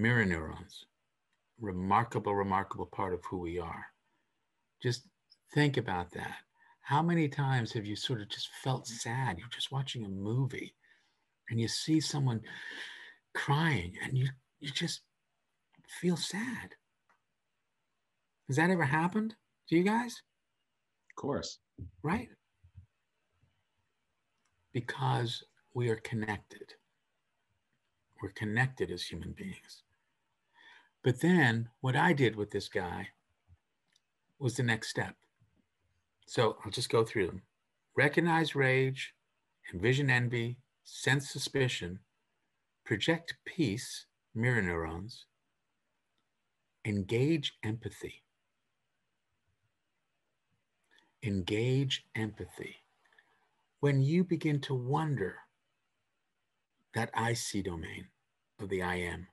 mirror neurons, remarkable, remarkable part of who we are. Just think about that. How many times have you sort of just felt sad? You're just watching a movie and you see someone crying and you just feel sad. Has that ever happened to you guys? Of course. Right? Because we are connected. We're connected as human beings. But then what I did with this guy was the next step. So I'll just go through them. Recognize rage, envision envy, sense suspicion, project peace, mirror neurons, engage empathy. Engage empathy. When you begin to wonder that I see domain of the I am,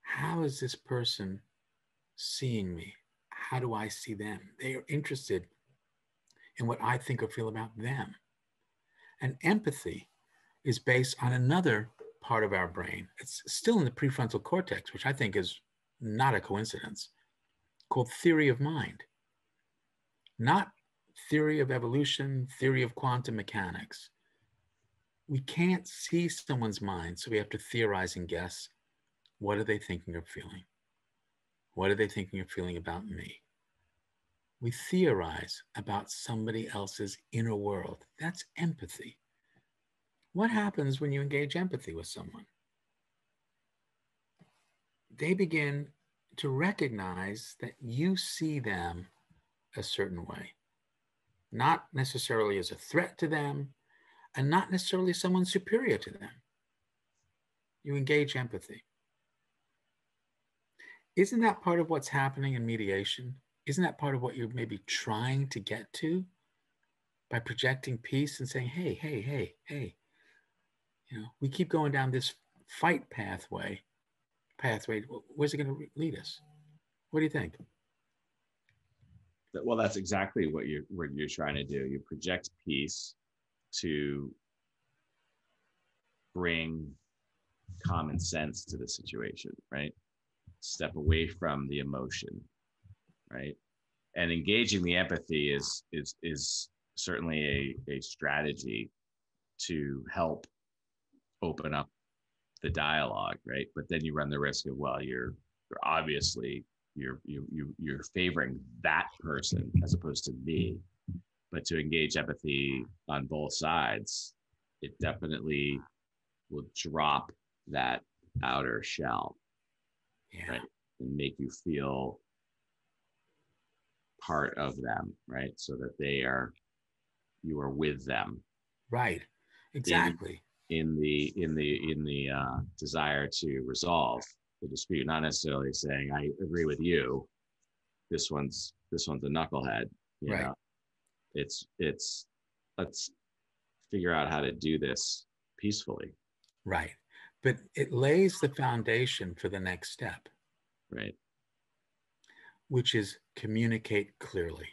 how is this person seeing me? How do I see them? They are interested in what I think or feel about them. And empathy is based on another part of our brain. It's still in the prefrontal cortex, which I think is not a coincidence, called theory of mind. Not theory of evolution, theory of quantum mechanics. We can't see someone's mind, so we have to theorize and guess. What are they thinking or feeling? What are they thinking or feeling about me? We theorize about somebody else's inner world. That's empathy. What happens when you engage empathy with someone? They begin to recognize that you see them a certain way, not necessarily as a threat to them, and not necessarily someone superior to them. You engage empathy. Isn't that part of what's happening in mediation? Isn't that part of what you're maybe trying to get to by projecting peace and saying, hey, hey, hey, hey, we keep going down this fight pathway. Where's it going to lead us? What do you think? Well, that's exactly what you're trying to do. You project peace to bring common sense to the situation, right? Step away from the emotion, right? And engaging the empathy is certainly a strategy to help open up the dialogue, right? But then you run the risk of, well, you're obviously you're favoring that person as opposed to me. But to engage empathy on both sides, it definitely will drop that outer shell, right? And make you feel part of them, right? So that you are with them. Right. Exactly. In the desire to resolve the dispute, not necessarily saying I agree with you. This one's a knucklehead. You know, it's let's figure out how to do this peacefully. Right. But it lays the foundation for the next step. Right. Which is communicate clearly.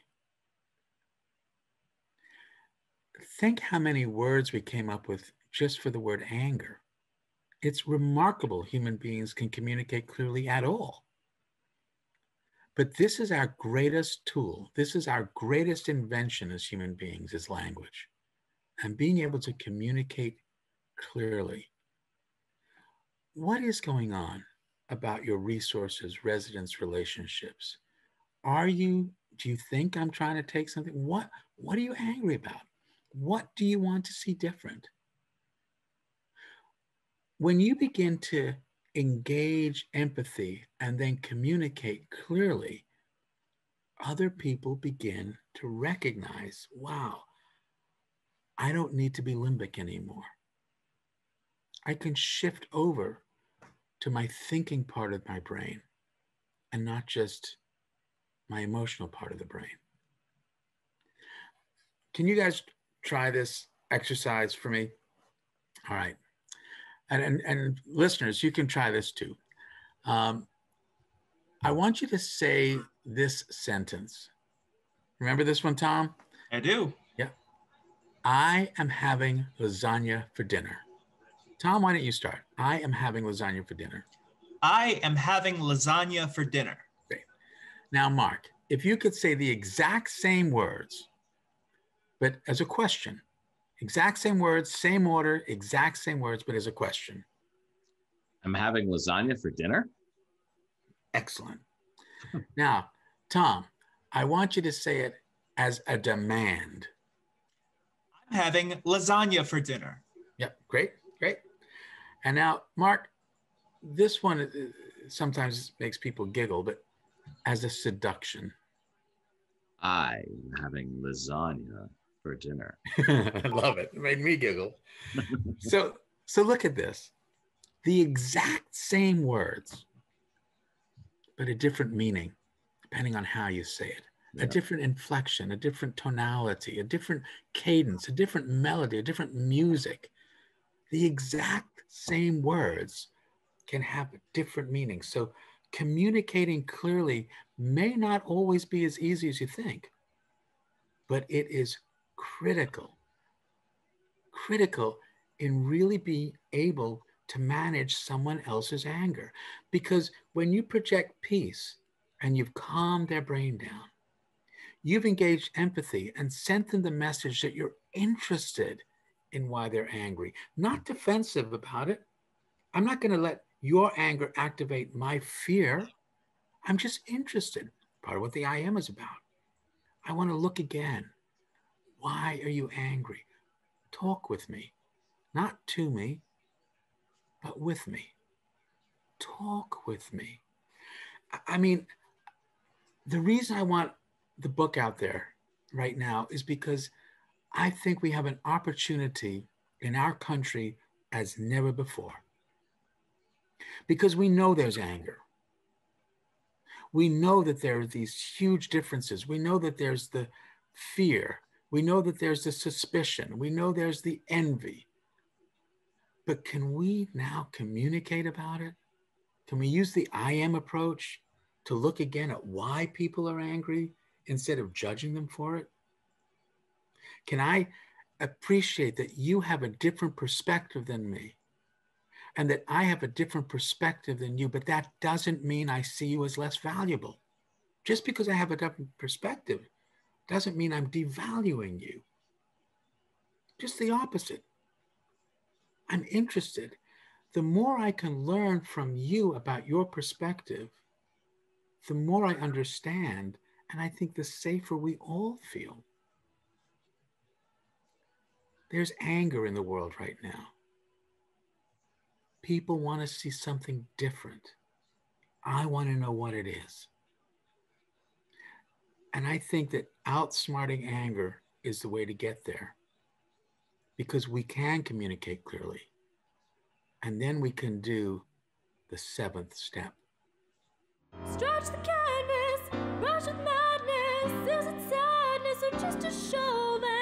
Think how many words we came up with just for the word anger. It's remarkable human beings can communicate clearly at all. But this is our greatest tool. This is our greatest invention as human beings, is language. And being able to communicate clearly. What is going on about your resources, residence, relationships? Do you think I'm trying to take something? What are you angry about? What do you want to see different? When you begin to engage empathy and then communicate clearly, other people begin to recognize, wow, I don't need to be limbic anymore. I can shift over to my thinking part of my brain and not just my emotional part of the brain. Can you guys try this exercise for me? All right. And listeners, you can try this too. I want you to say this sentence. Remember this one, Tom? I do. Yeah. I am having lasagna for dinner. Tom, why don't you start? I am having lasagna for dinner. I am having lasagna for dinner. Great. Now, Mark, if you could say the exact same words, but as a question, exact same words, same order, exact same words, but as a question. I'm having lasagna for dinner? Excellent. Now, Tom, I want you to say it as a demand. I'm having lasagna for dinner. Yep, great, great. And now, Mark, this one sometimes makes people giggle, but as a seduction. I'm having lasagna for dinner. I love it. It made me giggle. So look at this. The exact same words, but a different meaning, depending on how you say it. Yeah. A different inflection, a different tonality, a different cadence, a different melody, a different music. The exact same words can have different meanings. So communicating clearly may not always be as easy as you think, but it is critical in really being able to manage someone else's anger. Because when you project peace and you've calmed their brain down, you've engaged empathy and sent them the message that you're interested in why they're angry, not defensive about it. I'm not going to let your anger activate my fear. I'm just interested. Part of what the I am is about. I want to look again. Why are you angry? Talk with me, not to me, but with me. Talk with me. I mean, the reason I want the book out there right now is because I think we have an opportunity in our country as never before. Because we know there's anger. We know that there are these huge differences. We know that there's the fear. We know that there's the suspicion. We know there's the envy. But can we now communicate about it? Can we use the I am approach to look again at why people are angry instead of judging them for it? Can I appreciate that you have a different perspective than me and that I have a different perspective than you, but that doesn't mean I see you as less valuable. Just because I have a different perspective doesn't mean I'm devaluing you. Just the opposite. I'm interested. The more I can learn from you about your perspective, the more I understand, and I think the safer we all feel. There's anger in the world right now. People want to see something different. I want to know what it is. And I think that outsmarting anger is the way to get there, because we can communicate clearly. And then we can do the 7th step. Stretch the kindness, rush with madness. Is it sadness or just a show that